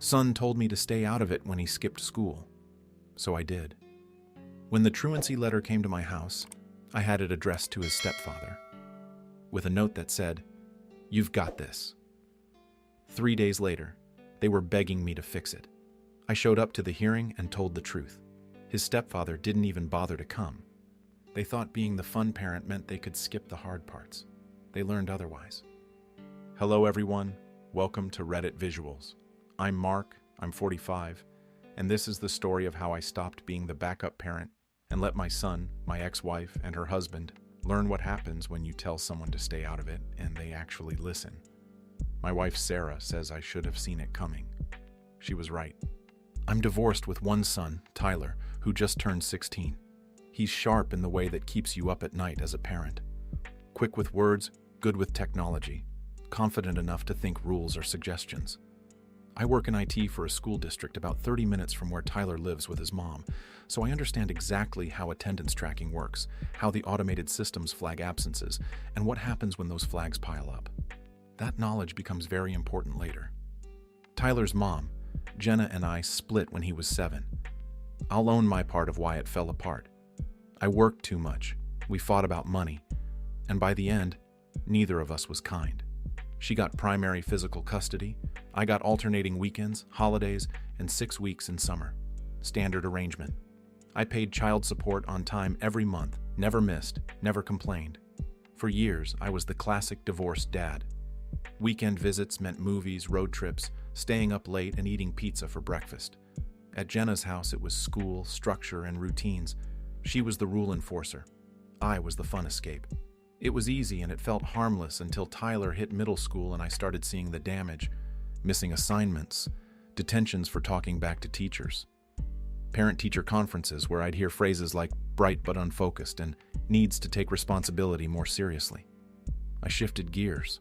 Son told me to stay out of it when he skipped school, so I did. When the truancy letter came to my house, I had it addressed to his stepfather, with a note that said, "You've got this." 3 days later, they were begging me to fix it. I showed up to the hearing and told the truth. His stepfather didn't even bother to come. They thought being the fun parent meant they could skip the hard parts. They learned otherwise. Hello everyone, welcome to Reddit Visuals. I'm Mark, I'm 45, and this is the story of how I stopped being the backup parent and let my son, my ex-wife, and her husband learn what happens when you tell someone to stay out of it and they actually listen. My wife Sarah says I should have seen it coming. She was right. I'm divorced with one son, Tyler, who just turned 16. He's sharp in the way that keeps you up at night as a parent. Quick with words, good with technology, confident enough to think rules or suggestions. I work in IT for a school district about 30 minutes from where Tyler lives with his mom, so I understand exactly how attendance tracking works, how the automated systems flag absences, and what happens when those flags pile up. That knowledge becomes very important later. Tyler's mom, Jenna, and I split when he was 7. I'll own my part of why it fell apart. I worked too much, we fought about money, and by the end, neither of us was kind. She got primary physical custody, I got alternating weekends, holidays, and 6 weeks in summer. Standard arrangement. I paid child support on time every month, never missed, never complained. For years, I was the classic divorced dad. Weekend visits meant movies, road trips, staying up late and eating pizza for breakfast. At Jenna's house, it was school, structure, and routines. She was the rule enforcer. I was the fun escape. It was easy and it felt harmless until Tyler hit middle school and I started seeing the damage. Missing assignments, detentions for talking back to teachers, parent-teacher conferences where I'd hear phrases like bright but unfocused and needs to take responsibility more seriously. I shifted gears.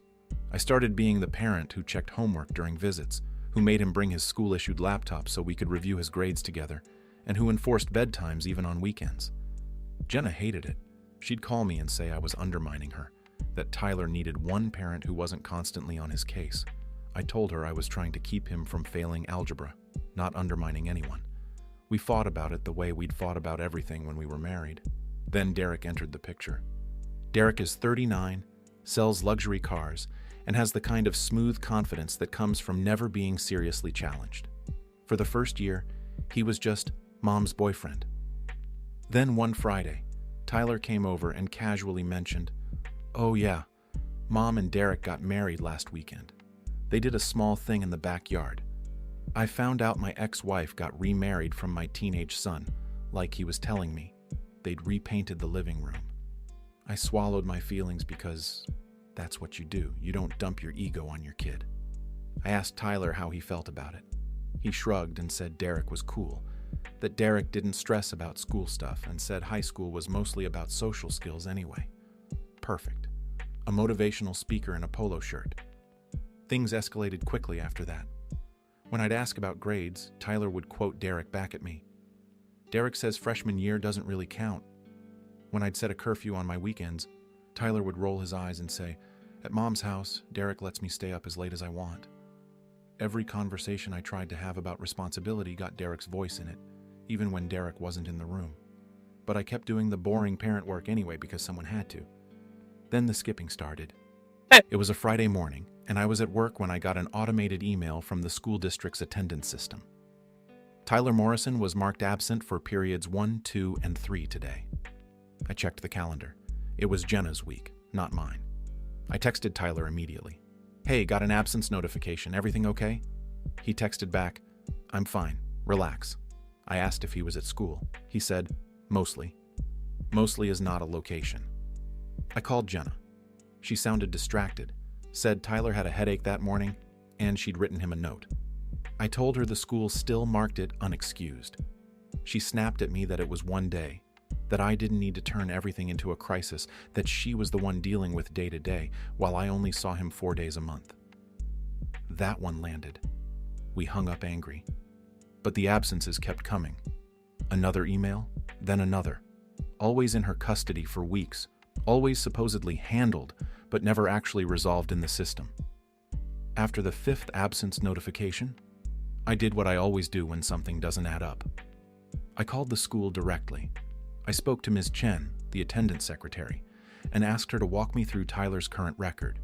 I started being the parent who checked homework during visits, who made him bring his school-issued laptop so we could review his grades together, and who enforced bedtimes even on weekends. Jenna hated it. She'd call me and say I was undermining her, that Tyler needed one parent who wasn't constantly on his case. I told her I was trying to keep him from failing algebra, not undermining anyone. We fought about it the way we'd fought about everything when we were married. Then Derek entered the picture. Derek is 39, sells luxury cars, and has the kind of smooth confidence that comes from never being seriously challenged. For the first year, he was just Mom's boyfriend. Then one Friday, Tyler came over and casually mentioned, "Oh yeah, Mom and Derek got married last weekend. They did a small thing in the backyard. I found out my ex-wife got remarried from my teenage son, like he was telling me. They'd repainted the living room." I swallowed my feelings because that's what you do. You don't dump your ego on your kid. I asked Tyler how he felt about it. He shrugged and said Derek was cool, that Derek didn't stress about school stuff and said high school was mostly about social skills anyway. Perfect. A motivational speaker in a polo shirt. Things escalated quickly after that. When I'd ask about grades, Tyler would quote Derek back at me. Derek says freshman year doesn't really count. When I'd set a curfew on my weekends, Tyler would roll his eyes and say, "At Mom's house, Derek lets me stay up as late as I want." Every conversation I tried to have about responsibility got Derek's voice in it, even when Derek wasn't in the room. But I kept doing the boring parent work anyway because someone had to. Then the skipping started. It was a Friday morning, and I was at work when I got an automated email from the school district's attendance system. Tyler Morrison was marked absent for periods 1, 2, and 3 today. I checked the calendar. It was Jenna's week, not mine. I texted Tyler immediately. "Hey, got an absence notification. Everything okay?" He texted back, "I'm fine. Relax." I asked if he was at school. He said, "Mostly." Mostly is not a location. I called Jenna. She sounded distracted, said Tyler had a headache that morning, and she'd written him a note. I told her the school still marked it unexcused. She snapped at me that it was one day, that I didn't need to turn everything into a crisis, that she was the one dealing with day to day, while I only saw him 4 days a month. That one landed. We hung up angry. But the absences kept coming. Another email, then another. Always in her custody for weeks, always supposedly handled, but never actually resolved in the system. After the 5th absence notification, I did what I always do when something doesn't add up. I called the school directly. I spoke to Ms. Chen, the attendance secretary, and asked her to walk me through Tyler's current record.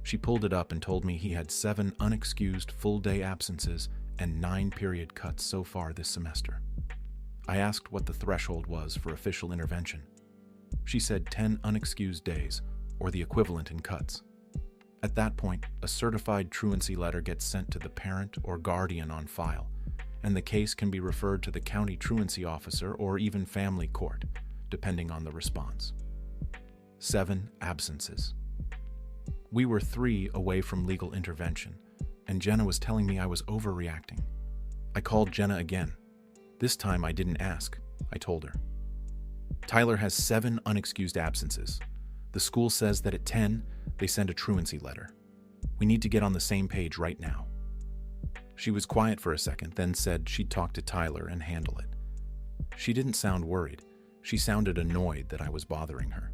She pulled it up and told me he had 7 unexcused full-day absences and 9 period cuts so far this semester. I asked what the threshold was for official intervention. She said 10 unexcused days, or the equivalent in cuts. At that point, a certified truancy letter gets sent to the parent or guardian on file, and the case can be referred to the county truancy officer or even family court, depending on the response. 7 absences. We were 3 away from legal intervention, and Jenna was telling me I was overreacting. I called Jenna again. This time I didn't ask, I told her. Tyler has 7 unexcused absences. The school says that at 10, they send a truancy letter. We need to get on the same page right now. She was quiet for a second, then said she'd talk to Tyler and handle it. She didn't sound worried. She sounded annoyed that I was bothering her.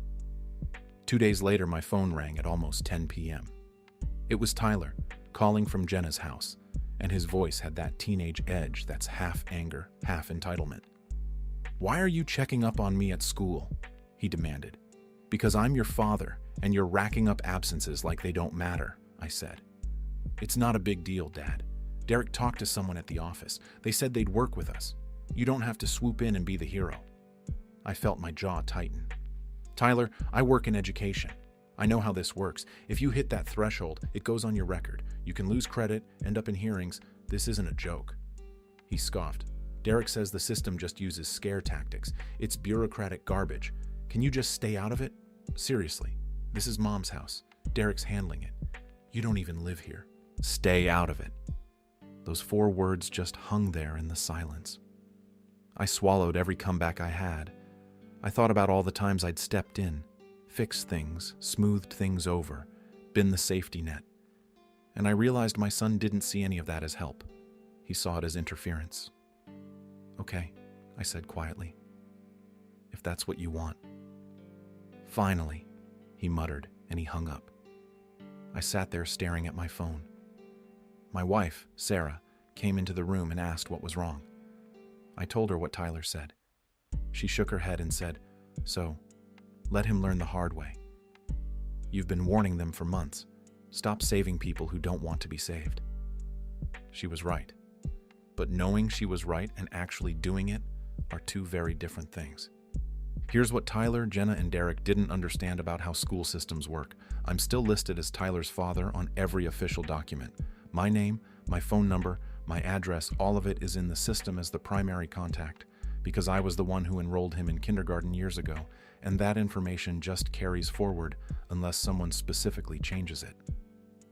2 days later, my phone rang at almost 10 p.m. It was Tyler, calling from Jenna's house, and his voice had that teenage edge that's half anger, half entitlement. "Why are you checking up on me at school?" he demanded. "Because I'm your father, and you're racking up absences like they don't matter," I said. "It's not a big deal, Dad. Derek talked to someone at the office. They said they'd work with us. You don't have to swoop in and be the hero." I felt my jaw tighten. "Tyler, I work in education. I know how this works. If you hit that threshold, it goes on your record. You can lose credit, end up in hearings. This isn't a joke." He scoffed. "Derek says the system just uses scare tactics. It's bureaucratic garbage. Can you just stay out of it? Seriously, this is Mom's house. Derek's handling it. You don't even live here. Stay out of it." Those 4 words just hung there in the silence. I swallowed every comeback I had. I thought about all the times I'd stepped in, fixed things, smoothed things over, been the safety net. And I realized my son didn't see any of that as help. He saw it as interference. "Okay," I said quietly. "If that's what you want." "Finally," he muttered, and he hung up. I sat there staring at my phone. My wife, Sarah, came into the room and asked what was wrong. I told her what Tyler said. She shook her head and said, "So, let him learn the hard way. You've been warning them for months. Stop saving people who don't want to be saved." She was right. But knowing she was right and actually doing it are 2 very different things. Here's what Tyler, Jenna, and Derek didn't understand about how school systems work. I'm still listed as Tyler's father on every official document. My name, my phone number, my address, all of it is in the system as the primary contact, because I was the one who enrolled him in kindergarten years ago, and that information just carries forward unless someone specifically changes it.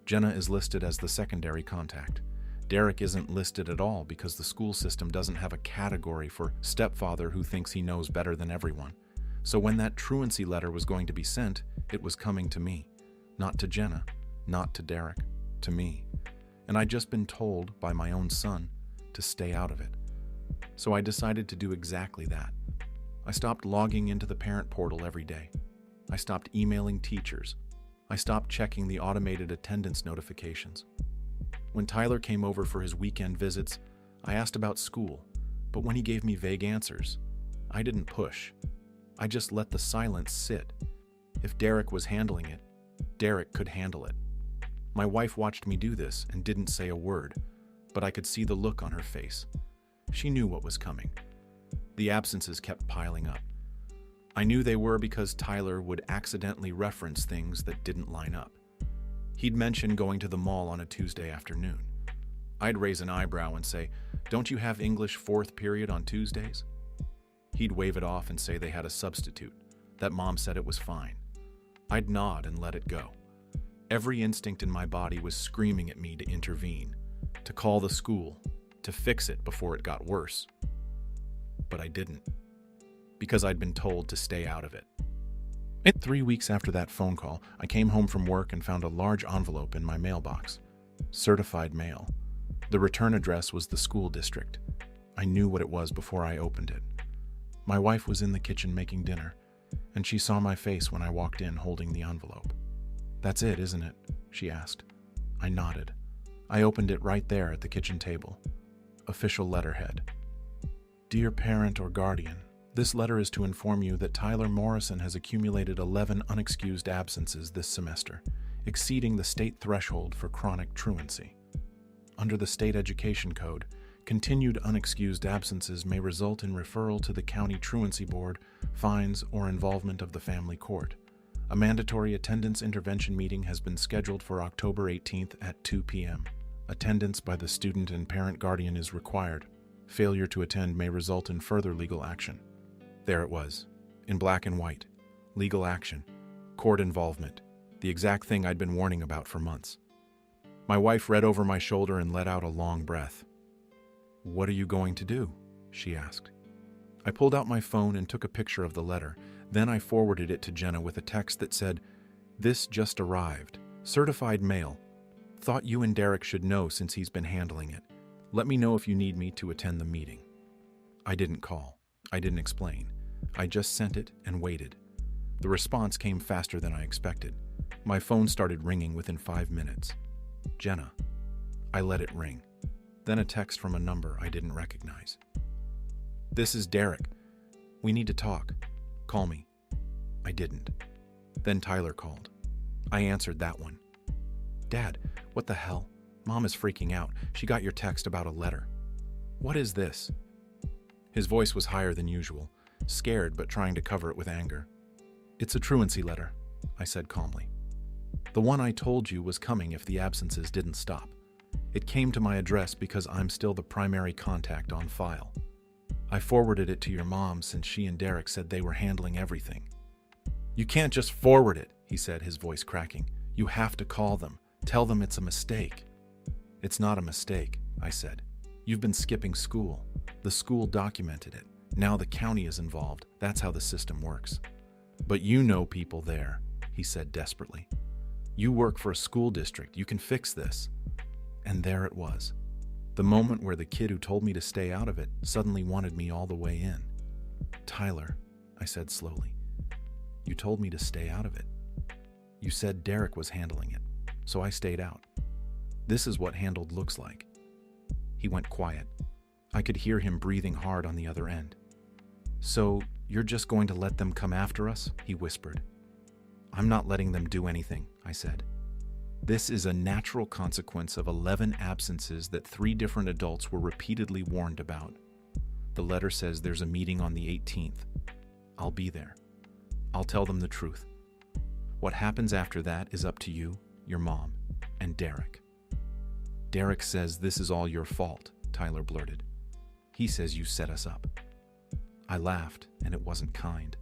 Jenna is listed as the secondary contact. Derek isn't listed at all because the school system doesn't have a category for stepfather who thinks he knows better than everyone. So when that truancy letter was going to be sent, it was coming to me. Not to Jenna, not to Derek, to me. And I'd just been told by my own son to stay out of it. So I decided to do exactly that. I stopped logging into the parent portal every day. I stopped emailing teachers. I stopped checking the automated attendance notifications. When Tyler came over for his weekend visits, I asked about school, but when he gave me vague answers, I didn't push. I just let the silence sit. If Derek was handling it, Derek could handle it. My wife watched me do this and didn't say a word, but I could see the look on her face. She knew what was coming. The absences kept piling up. I knew they were because Tyler would accidentally reference things that didn't line up. He'd mention going to the mall on a Tuesday afternoon. I'd raise an eyebrow and say, "Don't you have English 4th period on Tuesdays?" He'd wave it off and say they had a substitute, that Mom said it was fine. I'd nod and let it go. Every instinct in my body was screaming at me to intervene, to call the school, to fix it before it got worse. But I didn't, because I'd been told to stay out of it. 3 weeks after that phone call, I came home from work and found a large envelope in my mailbox. Certified mail. The return address was the school district. I knew what it was before I opened it. My wife was in the kitchen making dinner, and she saw my face when I walked in holding the envelope. "That's it, isn't it?" she asked. I nodded. I opened it right there at the kitchen table. official letterhead. Dear parent or guardian, this letter is to inform you that Tyler Morrison has accumulated 11 unexcused absences this semester, exceeding the state threshold for chronic truancy. Under the state education code, continued unexcused absences may result in referral to the county truancy board, fines, or involvement of the family court. A mandatory attendance intervention meeting has been scheduled for October 18th at 2 p.m. Attendance by the student and parent guardian is required. Failure to attend may result in further legal action. There it was, in black and white. Legal action. Court involvement. The exact thing I'd been warning about for months. My wife read over my shoulder and let out a long breath. "What are you going to do?" she asked. I pulled out my phone and took a picture of the letter. Then I forwarded it to Jenna with a text that said, "This just arrived. Certified mail. Thought you and Derek should know since he's been handling it. Let me know if you need me to attend the meeting." I didn't call. I didn't explain. I just sent it and waited. The response came faster than I expected. My phone started ringing within 5 minutes. Jenna. I let it ring. Then a text from a number I didn't recognize. "This is Derek. We need to talk. Call me." I didn't. Then Tyler called. I answered that one. "Dad, what the hell? Mom is freaking out. She got your text about a letter." "What is this?" His voice was higher than usual, scared but trying to cover it with anger. "It's a truancy letter," I said calmly. "The one I told you was coming if the absences didn't stop. It came to my address because I'm still the primary contact on file. I forwarded it to your mom since she and Derek said they were handling everything." "You can't just forward it," he said, his voice cracking. "You have to call them. Tell them it's a mistake." "It's not a mistake," I said. "You've been skipping school. The school documented it. Now the county is involved. That's how the system works." "But you know people there," he said desperately. "You work for a school district. You can fix this." And there it was. The moment where the kid who told me to stay out of it suddenly wanted me all the way in. "Tyler," I said slowly, "you told me to stay out of it. You said Derek was handling it, so I stayed out. This is what handled looks like." He went quiet. I could hear him breathing hard on the other end. "So you're just going to let them come after us?" he whispered. "I'm not letting them do anything," I said. "This is a natural consequence of 11 absences that 3 different adults were repeatedly warned about. The letter says there's a meeting on the 18th. I'll be there. I'll tell them the truth. What happens after that is up to you, your mom, and Derek." "Derek says this is all your fault," Tyler blurted. "He says you set us up." I laughed, and it wasn't kind.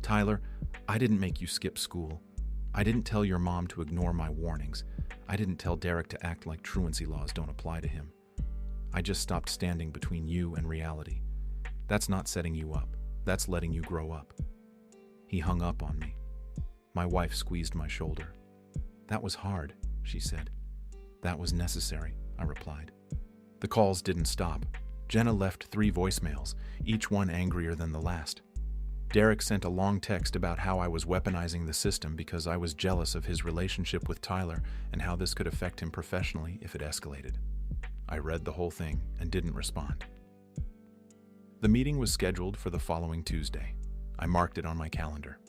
"Tyler, I didn't make you skip school. I didn't tell your mom to ignore my warnings. I didn't tell Derek to act like truancy laws don't apply to him. I just stopped standing between you and reality. That's not setting you up. That's letting you grow up." He hung up on me. My wife squeezed my shoulder. "That was hard," she said. "That was necessary," I replied. The calls didn't stop. Jenna left 3 voicemails, each one angrier than the last. Derek sent a long text about how I was weaponizing the system because I was jealous of his relationship with Tyler and how this could affect him professionally if it escalated. I read the whole thing and didn't respond. The meeting was scheduled for the following Tuesday. I marked it on my calendar.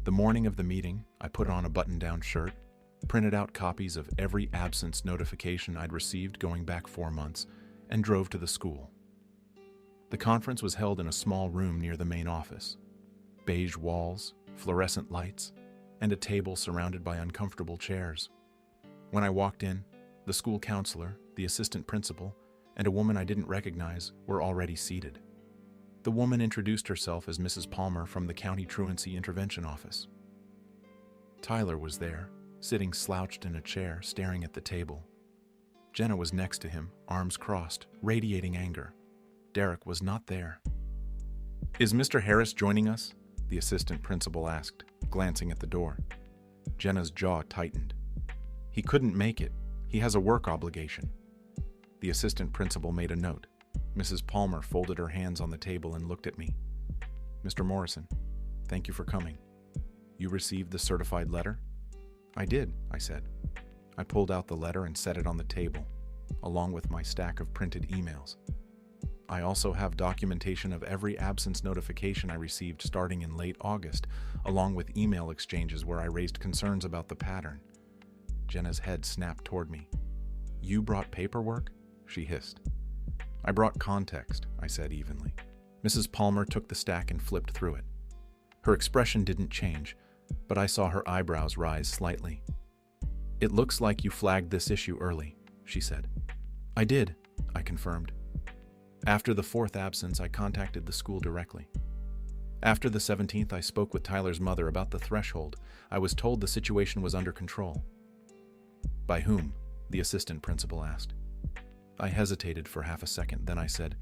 The morning of the meeting, I put on a button-down shirt, printed out copies of every absence notification I'd received going back 4 months, and drove to the school. The conference was held in a small room near the main office. Beige walls, fluorescent lights, and a table surrounded by uncomfortable chairs. When I walked in, the school counselor, the assistant principal, and a woman I didn't recognize were already seated. The woman introduced herself as Mrs. Palmer from the County Truancy Intervention Office. Tyler was there, sitting slouched in a chair, staring at the table. Jenna was next to him, arms crossed, radiating anger. Derek was not there. "Is Mr. Harris joining us?" the assistant principal asked, glancing at the door. Jenna's jaw tightened. "He couldn't make it. He has a work obligation." The assistant principal made a note. Mrs. Palmer folded her hands on the table and looked at me. "Mr. Morrison, thank you for coming. You received the certified letter?" "I did," I said. I pulled out the letter and set it on the table. along with my stack of printed emails. I also have documentation of every absence notification I received starting in late August, along with email exchanges where I raised concerns about the pattern. Jenna's head snapped toward me. "You brought paperwork?" she hissed. "I brought context," I said evenly. Mrs. Palmer took the stack and flipped through it. Her expression didn't change, but I saw her eyebrows rise slightly. "It looks like you flagged this issue early," she said. "I did," I confirmed. After the 4th absence, I contacted the school directly. After the 17th, I spoke with Tyler's mother about the threshold. I was told the situation was under control. "By whom?" the assistant principal asked. I hesitated for half a second, then I said,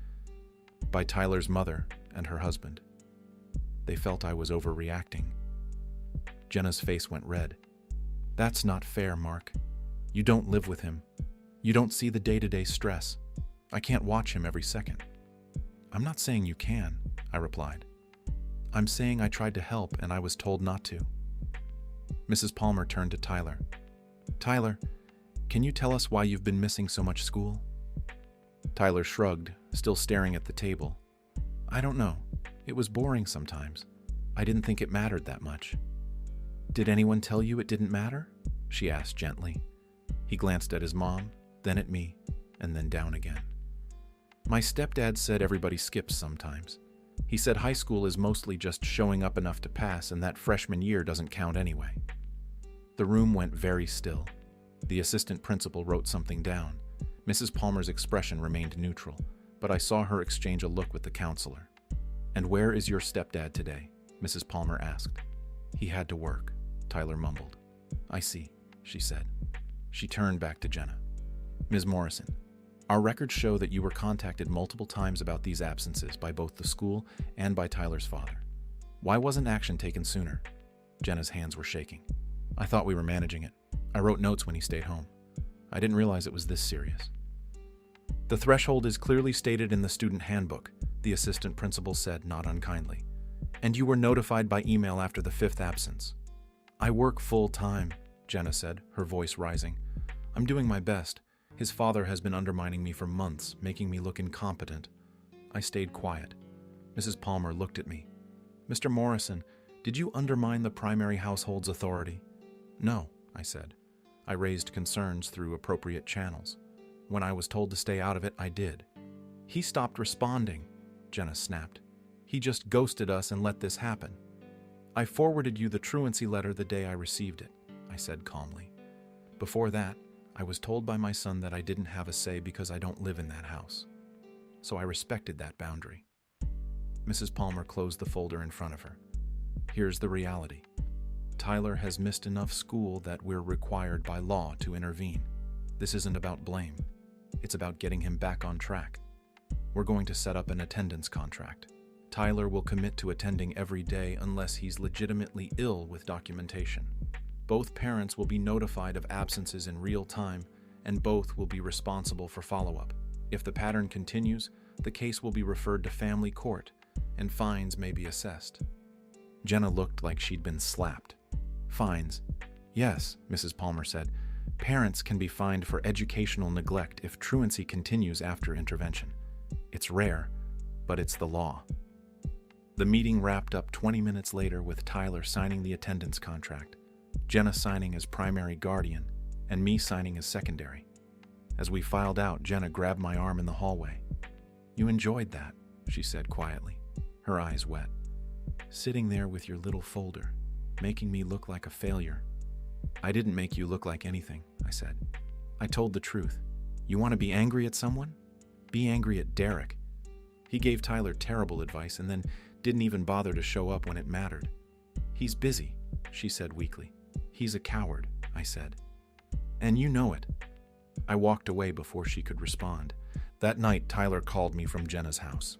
"By Tyler's mother and her husband. They felt I was overreacting." Jenna's face went red. "That's not fair, Mark. You don't live with him. You don't see the day-to-day stress. I can't watch him every second." "I'm not saying you can," I replied. "I'm saying I tried to help and I was told not to." Mrs. Palmer turned to Tyler. "Tyler, can you tell us why you've been missing so much school?" Tyler shrugged, still staring at the table. "I don't know. It was boring sometimes. I didn't think it mattered that much." "Did anyone tell you it didn't matter?" she asked gently. He glanced at his mom, then at me, and then down again. "My stepdad said everybody skips sometimes. He said high school is mostly just showing up enough to pass and that freshman year doesn't count anyway." The room went very still. The assistant principal wrote something down. Mrs. Palmer's expression remained neutral, but I saw her exchange a look with the counselor. "And where is your stepdad today?" Mrs. Palmer asked. "He had to work," Tyler mumbled. "I see," she said. She turned back to Jenna. "Ms. Morrison, our records show that you were contacted multiple times about these absences by both the school and by Tyler's father. Why wasn't action taken sooner?" Jenna's hands were shaking. "I thought we were managing it. I wrote notes when he stayed home. I didn't realize it was this serious." "The threshold is clearly stated in the student handbook," the assistant principal said, not unkindly. "And you were notified by email after the 5th absence." "I work full-time," Jenna said, her voice rising. "I'm doing my best. His father has been undermining me for months, making me look incompetent." I stayed quiet. Mrs. Palmer looked at me. "Mr. Morrison, did you undermine the primary household's authority?" "No," I said. "I raised concerns through appropriate channels. When I was told to stay out of it, I did." "He stopped responding," Jenna snapped. "He just ghosted us and let this happen." "I forwarded you the truancy letter the day I received it," I said calmly. "Before that, I was told by my son that I didn't have a say because I don't live in that house. So I respected that boundary." Mrs. Palmer closed the folder in front of her. "Here's the reality. Tyler has missed enough school that we're required by law to intervene. This isn't about blame. It's about getting him back on track. We're going to set up an attendance contract. Tyler will commit to attending every day unless he's legitimately ill with documentation. Both parents will be notified of absences in real time, and both will be responsible for follow-up. If the pattern continues, the case will be referred to family court, and fines may be assessed." Jenna looked like she'd been slapped. "Fines? Yes," Mrs. Palmer said. "Parents can be fined for educational neglect if truancy continues after intervention. It's rare, but it's the law." The meeting wrapped up 20 minutes later with Tyler signing the attendance contract, Jenna signing as primary guardian, and me signing as secondary. As we filed out, Jenna grabbed my arm in the hallway. "You enjoyed that," she said quietly, her eyes wet. "Sitting there with your little folder, making me look like a failure." "I didn't make you look like anything," I said. "I told the truth. You want to be angry at someone? Be angry at Derek. He gave Tyler terrible advice and then didn't even bother to show up when it mattered." "He's busy," she said weakly. "He's a coward," I said. "And you know it." I walked away before she could respond. That night, Tyler called me from Jenna's house.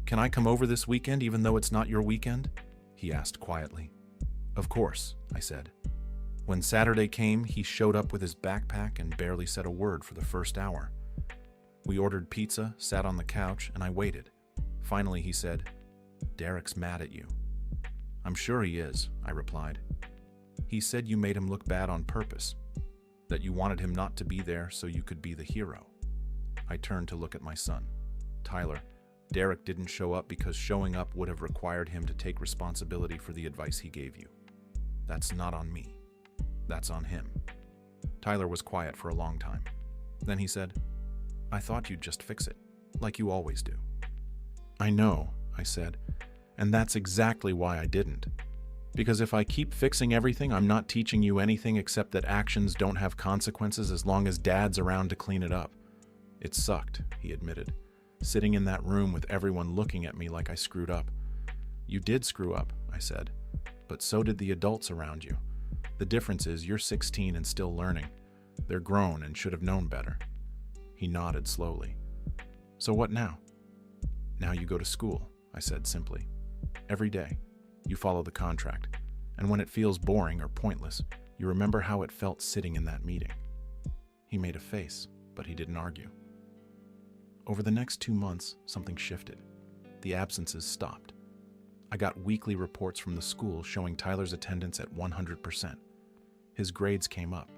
"Can I come over this weekend even though it's not your weekend?" he asked quietly. "Of course," I said. When Saturday came, he showed up with his backpack and barely said a word for the first hour. We ordered pizza, sat on the couch, and I waited. Finally, he said, "Derek's mad at you." "I'm sure he is," I replied. "He said you made him look bad on purpose." That you wanted him not to be there so you could be the hero. I turned to look at my son. Tyler, Derek didn't show up because showing up would have required him to take responsibility for the advice he gave you. That's not on me. That's on him. Tyler was quiet for a long time. Then he said, I thought you'd just fix it, like you always do. I know, I said, and that's exactly why I didn't. Because if I keep fixing everything, I'm not teaching you anything except that actions don't have consequences as long as Dad's around to clean it up. It sucked, he admitted, sitting in that room with everyone looking at me like I screwed up. You did screw up, I said, but so did the adults around you. The difference is you're 16 and still learning. They're grown and should have known better. He nodded slowly. So what now? Now you go to school, I said simply. Every day. You follow the contract, and when it feels boring or pointless, you remember how it felt sitting in that meeting. He made a face, but he didn't argue. Over the next 2 months, something shifted. The absences stopped. I got weekly reports from the school showing Tyler's attendance at 100%. His grades came up.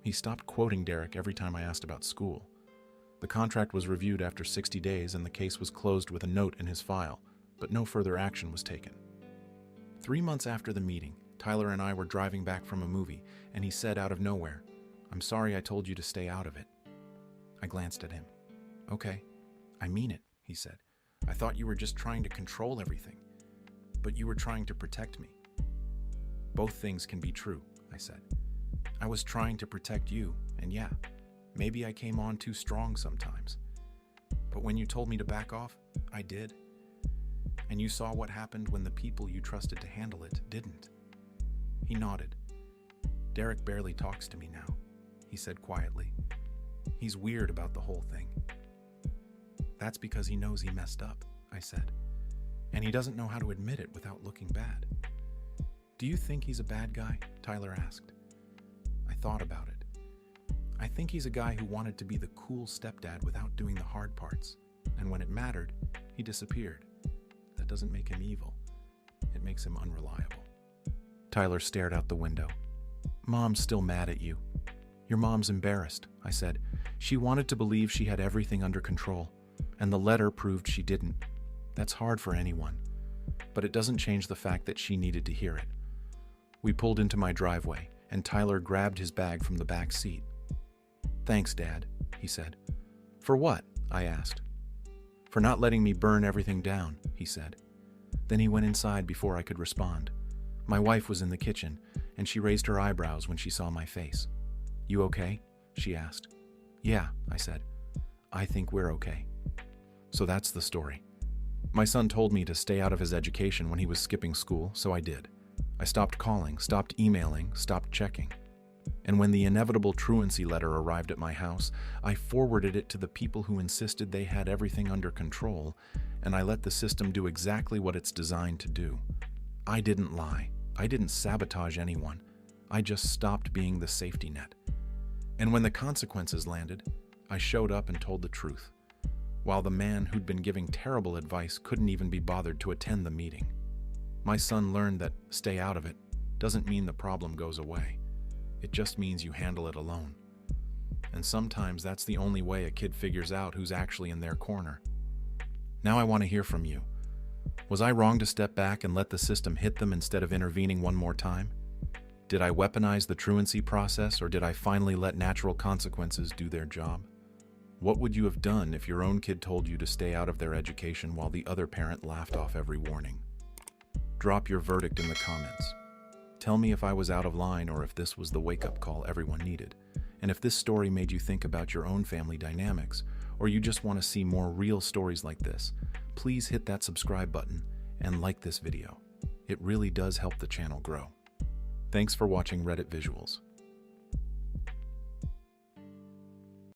He stopped quoting Derek every time I asked about school. The contract was reviewed after 60 days and the case was closed with a note in his file, but no further action was taken. 3 months after the meeting, Tyler and I were driving back from a movie, and he said out of nowhere, I'm sorry I told you to stay out of it. I glanced at him. Okay, I mean it, he said. I thought you were just trying to control everything, but you were trying to protect me. Both things can be true, I said. I was trying to protect you, and yeah, maybe I came on too strong sometimes. But when you told me to back off, I did. And you saw what happened when the people you trusted to handle it didn't. He nodded. Derek barely talks to me now, he said quietly. He's weird about the whole thing. That's because he knows he messed up, I said. And he doesn't know how to admit it without looking bad. Do you think he's a bad guy? Tyler asked. I thought about it. I think he's a guy who wanted to be the cool stepdad without doing the hard parts. And when it mattered, he disappeared. That doesn't make him evil. It makes him unreliable. Tyler stared out the window. Mom's still mad at you. Your mom's embarrassed, I said. She wanted to believe she had everything under control, and the letter proved she didn't. That's hard for anyone, but it doesn't change the fact that she needed to hear it. We pulled into my driveway, and Tyler grabbed his bag from the back seat. Thanks, Dad, he said. For what? I asked. For not letting me burn everything down, he said. Then he went inside before I could respond. My wife was in the kitchen, and she raised her eyebrows when she saw my face. You okay? She asked. Yeah, I said. I think we're okay. So that's the story. My son told me to stay out of his education when he was skipping school, so I did. I stopped calling, stopped emailing, stopped checking. And when the inevitable truancy letter arrived at my house, I forwarded it to the people who insisted they had everything under control, and I let the system do exactly what it's designed to do. I didn't lie. I didn't sabotage anyone. I just stopped being the safety net. And when the consequences landed, I showed up and told the truth, while the man who'd been giving terrible advice couldn't even be bothered to attend the meeting. My son learned that stay out of it doesn't mean the problem goes away. It just means you handle it alone. And sometimes that's the only way a kid figures out who's actually in their corner. Now I want to hear from you. Was I wrong to step back and let the system hit them instead of intervening one more time? Did I weaponize the truancy process, or did I finally let natural consequences do their job? What would you have done if your own kid told you to stay out of their education while the other parent laughed off every warning? Drop your verdict in the comments. Tell me if I was out of line or if this was the wake-up call everyone needed. And if this story made you think about your own family dynamics, or you just want to see more real stories like this, please hit that subscribe button and like this video. It really does help the channel grow. Thanks for watching Reddit Visuals.